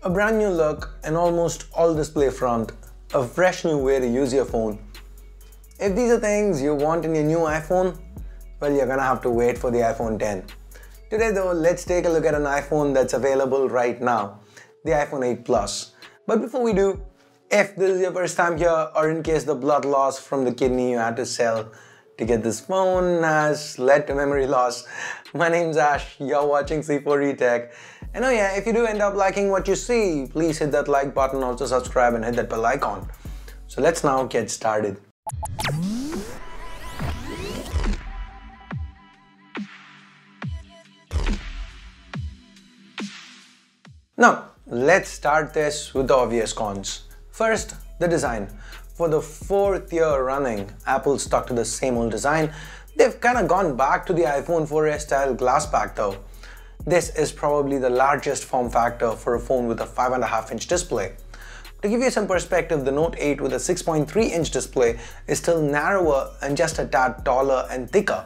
A brand new look, an almost all display front, a fresh new way to use your phone. If these are things you want in your new iPhone, well, you're gonna have to wait for the iPhone 10. Today though, let's take a look at an iPhone that's available right now, the iPhone 8 Plus. But before we do, if this is your first time here, or in case the blood loss from the kidney you had to sell to get this phone has led to memory loss, my name's Ash, you're watching C4E Tech. And oh yeah, if you do end up liking what you see, please hit that like button, also subscribe and hit that bell icon. So let's now get started. Now, let's start this with the obvious cons. First, the design. For the 4th year running, Apple stuck to the same old design. They've kind of gone back to the iPhone 4S style glass back though. This is probably the largest form factor for a phone with a 5.5-inch display. To give you some perspective, the Note 8 with a 6.3-inch display is still narrower and just a tad taller and thicker.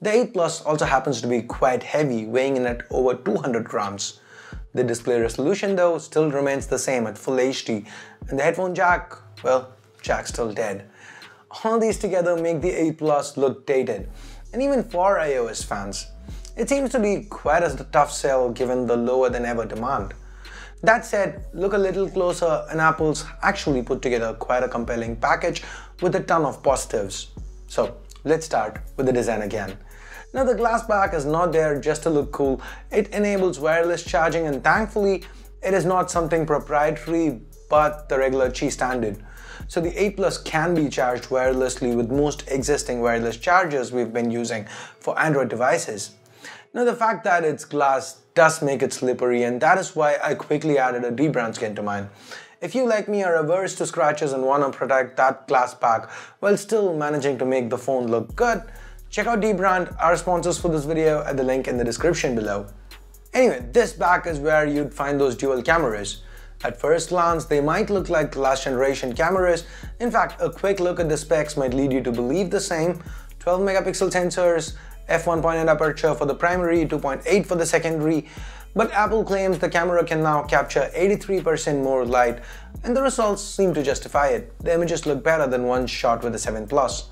The 8 Plus also happens to be quite heavy, weighing in at over 200 grams. The display resolution though still remains the same at Full HD, and the headphone jack, well, jack's still dead. All these together make the 8 Plus look dated, and even for iOS fans, it seems to be quite a tough sell given the lower than ever demand. That said, look a little closer and Apple's actually put together quite a compelling package with a ton of positives. So let's start with the design again. Now the glass back is not there just to look cool, it enables wireless charging, and thankfully it is not something proprietary but the regular Qi standard. So the 8 Plus can be charged wirelessly with most existing wireless chargers we've been using for Android devices. Now the fact that it's glass does make it slippery, and that is why I quickly added a debrown skin to mine. If you like me are averse to scratches and want to protect that glass back while still managing to make the phone look good, check out dbrand, our sponsors for this video, at the link in the description below. Anyway, this back is where you'd find those dual cameras. At first glance, they might look like last generation cameras. In fact, a quick look at the specs might lead you to believe the same. 12 megapixel sensors, f1.8 aperture for the primary, 2.8 for the secondary. But Apple claims the camera can now capture 83% more light, and the results seem to justify it. The images look better than ones shot with the 7 Plus.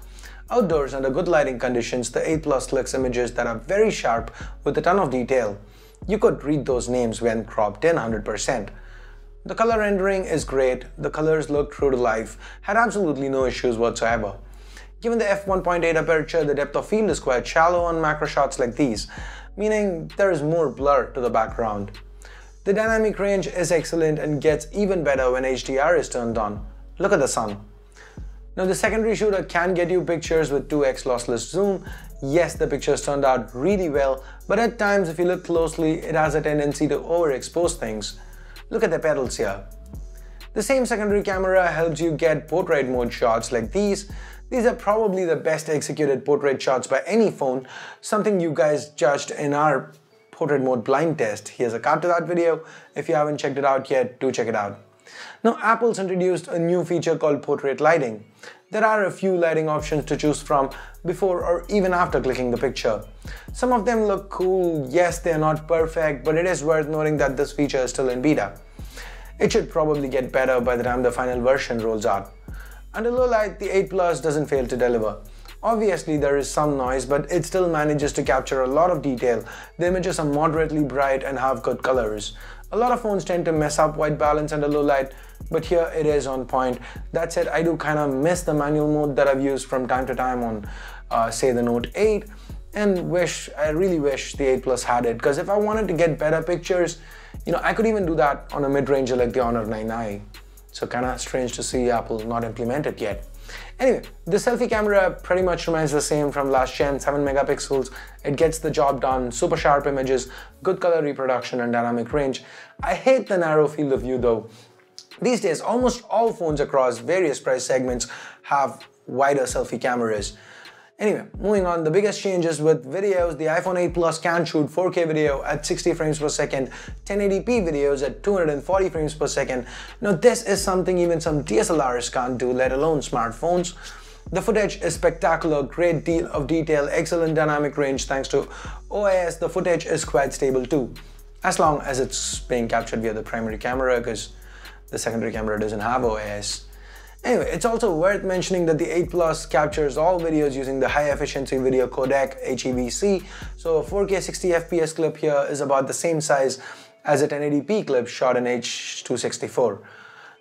Outdoors, under good lighting conditions, the 8 Plus clicks images that are very sharp with a ton of detail. You could read those names when cropped in 100%. The color rendering is great, the colors look true to life, had absolutely no issues whatsoever. Given the f1.8 aperture, the depth of field is quite shallow on macro shots like these, meaning there is more blur to the background. The dynamic range is excellent and gets even better when HDR is turned on. Look at the sun. Now the secondary shooter can get you pictures with 2x lossless zoom. Yes, the pictures turned out really well, but at times if you look closely, it has a tendency to overexpose things. Look at the pedals here. The same secondary camera helps you get portrait mode shots like these. These are probably the best executed portrait shots by any phone, something you guys judged in our portrait mode blind test. Here's a card to that video. If you haven't checked it out yet, do check it out. Now Apple's introduced a new feature called portrait lighting. There are a few lighting options to choose from before or even after clicking the picture. Some of them look cool, yes, they are not perfect, but it is worth noting that this feature is still in beta. It should probably get better by the time the final version rolls out. Under low light, the 8 Plus doesn't fail to deliver. Obviously there is some noise, but it still manages to capture a lot of detail. The images are moderately bright and have good colors. A lot of phones tend to mess up white balance under low light, but here it is on point. That said, I do kind of miss the manual mode that I've used from time to time on say the Note 8, and I really wish the 8 Plus had it, because if I wanted to get better pictures, I could even do that on a mid-ranger like the Honor 9i. So kind of strange to see Apple not implement it yet. Anyway, the selfie camera pretty much remains the same from last gen, 7 megapixels. It gets the job done, super sharp images, good color reproduction and dynamic range. I hate the narrow field of view though. These days, almost all phones across various price segments have wider selfie cameras. Anyway, moving on, the biggest changes with videos, the iPhone 8 Plus can shoot 4K video at 60 frames per second, 1080p videos at 240 frames per second. Now this is something even some DSLRs can't do, let alone smartphones. The footage is spectacular, great deal of detail, excellent dynamic range thanks to OIS. The footage is quite stable too. as long as it's being captured via the primary camera, because the secondary camera doesn't have OIS. Anyway, it's also worth mentioning that the 8 Plus captures all videos using the high efficiency video codec HEVC, so a 4K 60 FPS clip here is about the same size as a 1080p clip shot in H.264.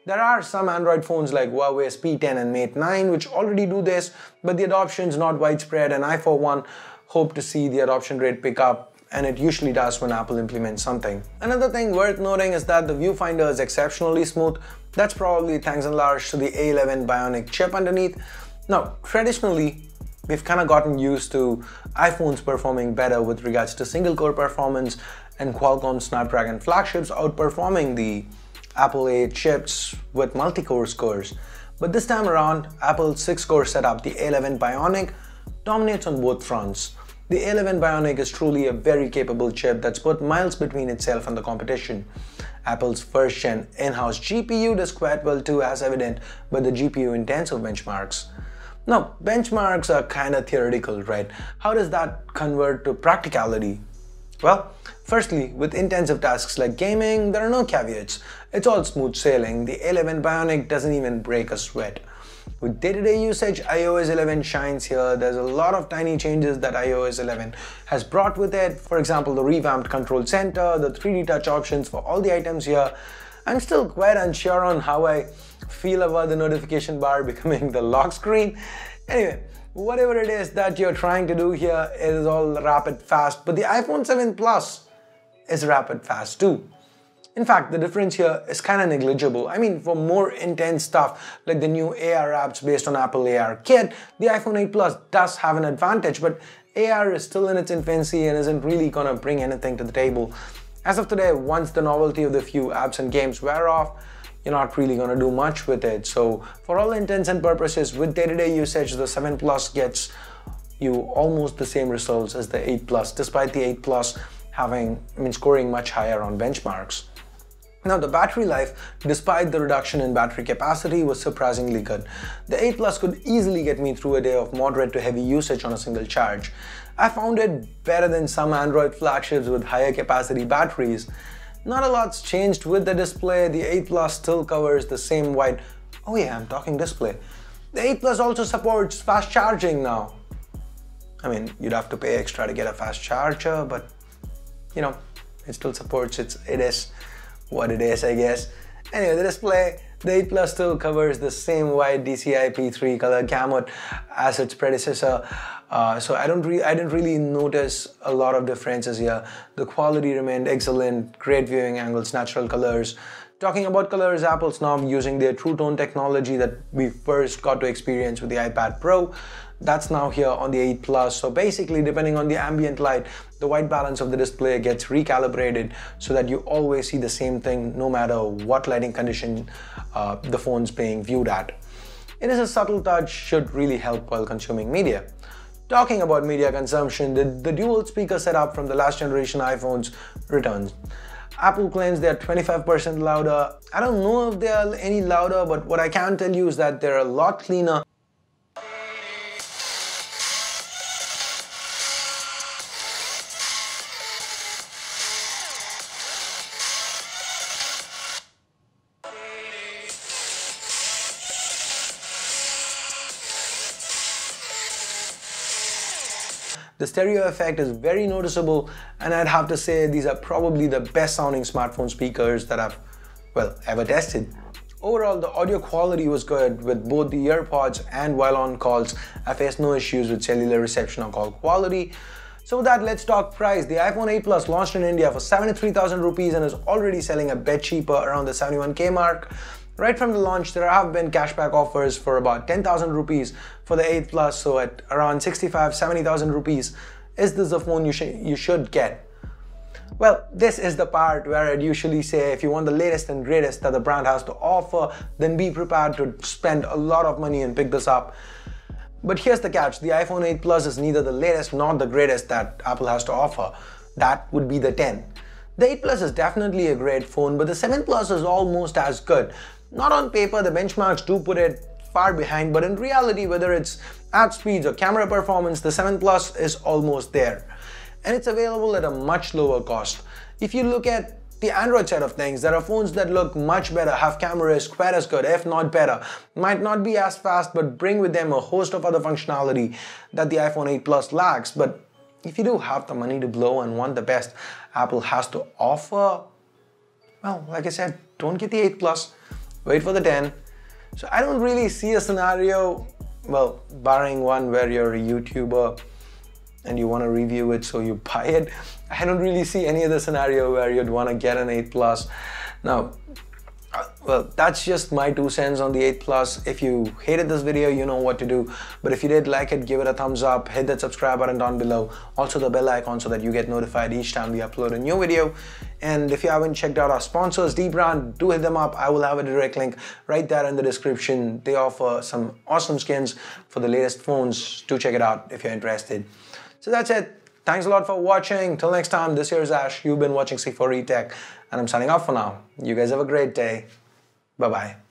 There are some Android phones like Huawei's P10 and Mate 9 which already do this, but the adoption is not widespread, and I for one hope to see the adoption rate pick up, and it usually does when Apple implements something. Another thing worth noting is that the viewfinder is exceptionally smooth. That's probably thanks and large to the A11 Bionic Chip underneath. Now, traditionally, we've kind of gotten used to iPhones performing better with regards to single core performance and Qualcomm Snapdragon flagships outperforming the Apple A chips with multi-core scores. But this time around, Apple's 6-core setup, the A11 Bionic, dominates on both fronts. The A11 Bionic is truly a very capable chip that's put miles between itself and the competition. Apple's first-gen in-house GPU does quite well too, as evident by the GPU-intensive benchmarks. Now, benchmarks are kind of theoretical, right? How does that convert to practicality? Well, firstly, with intensive tasks like gaming, there are no caveats. It's all smooth sailing. The A11 Bionic doesn't even break a sweat. With day-to-day usage, iOS 11 shines here. There's a lot of tiny changes that iOS 11 has brought with it. For example, the revamped control center, the 3D touch options for all the items here. I'm still quite unsure on how I feel about the notification bar becoming the lock screen. Anyway, whatever it is that you're trying to do here, it is all rapid fast, but the iPhone 7 Plus is rapid fast too. In fact, the difference here is kind of negligible. I mean, for more intense stuff like the new AR apps based on Apple AR Kit, the iPhone 8 Plus does have an advantage, but AR is still in its infancy and isn't really gonna bring anything to the table. As of today, once the novelty of the few apps and games wear off, you're not really gonna do much with it. So for all intents and purposes, with day-to-day usage, the 7 Plus gets you almost the same results as the 8 Plus, despite the 8 Plus scoring much higher on benchmarks. Now, the battery life, despite the reduction in battery capacity, was surprisingly good. The 8 Plus could easily get me through a day of moderate to heavy usage on a single charge. I found it better than some Android flagships with higher capacity batteries. Not a lot's changed with the display. The 8 Plus still covers the same wide... Oh yeah, I'm talking display. The 8 Plus also supports fast charging now. I mean, you'd have to pay extra to get a fast charger, but you know, it still supports it is what it is, I guess. Anyway, the display, the 8 Plus still covers the same wide DCI-P3 color gamut as its predecessor. So I didn't really notice a lot of differences here. The quality remained excellent, great viewing angles, natural colors. Talking about colors, Apple's now using their True Tone technology that we first got to experience with the iPad Pro. That's now here on the 8 Plus. So basically, depending on the ambient light, the white balance of the display gets recalibrated so that you always see the same thing no matter what lighting condition the phone's being viewed at. It is a subtle touch, should really help while consuming media. Talking about media consumption, the dual speaker setup from the last generation iPhones returns. Apple claims they're 25% louder. I don't know if they are any louder, but what I can tell you is that they're a lot cleaner. The stereo effect is very noticeable, and I'd have to say these are probably the best sounding smartphone speakers that I've, ever tested. Overall, the audio quality was good with both the earpods and while on calls. I faced no issues with cellular reception or call quality. So with that, let's talk price. The iPhone 8 Plus launched in India for 73,000 rupees and is already selling a bit cheaper, around the 71k mark. Right from the launch, there have been cashback offers for about 10,000 rupees for the 8 Plus, so at around 65-70,000 rupees, is this a phone you should get? Well, this is the part where I'd usually say if you want the latest and greatest that the brand has to offer, then be prepared to spend a lot of money and pick this up. But here's the catch, the iPhone 8 Plus is neither the latest nor the greatest that Apple has to offer. That would be the 10. The 8 Plus is definitely a great phone, but the 7 Plus is almost as good. Not on paper, the benchmarks do put it far behind, but in reality, whether it's app speeds or camera performance, the 7 Plus is almost there. And it's available at a much lower cost. If you look at the Android side of things, there are phones that look much better, have cameras quite as good, if not better, might not be as fast, but bring with them a host of other functionality that the iPhone 8 Plus lacks. But if you do have the money to blow and want the best Apple has to offer, well, like I said, don't get the 8 Plus, wait for the 10. So I don't really see a scenario, well, barring one where you're a YouTuber and you want to review it so you buy it. I don't really see any other scenario where you'd want to get an 8 Plus. Now, well, that's just my 2 cents on the 8 Plus. If you hated this video, you know what to do. But if you did like it, give it a thumbs up, hit that subscribe button down below. Also the bell icon so that you get notified each time we upload a new video. And if you haven't checked out our sponsors, Dbrand, do hit them up. I will have a direct link right there in the description. They offer some awesome skins for the latest phones. Do check it out if you're interested. So that's it. Thanks a lot for watching. Till next time, this here's Ash. You've been watching C4E Tech, and I'm signing off for now. You guys have a great day. Bye-bye.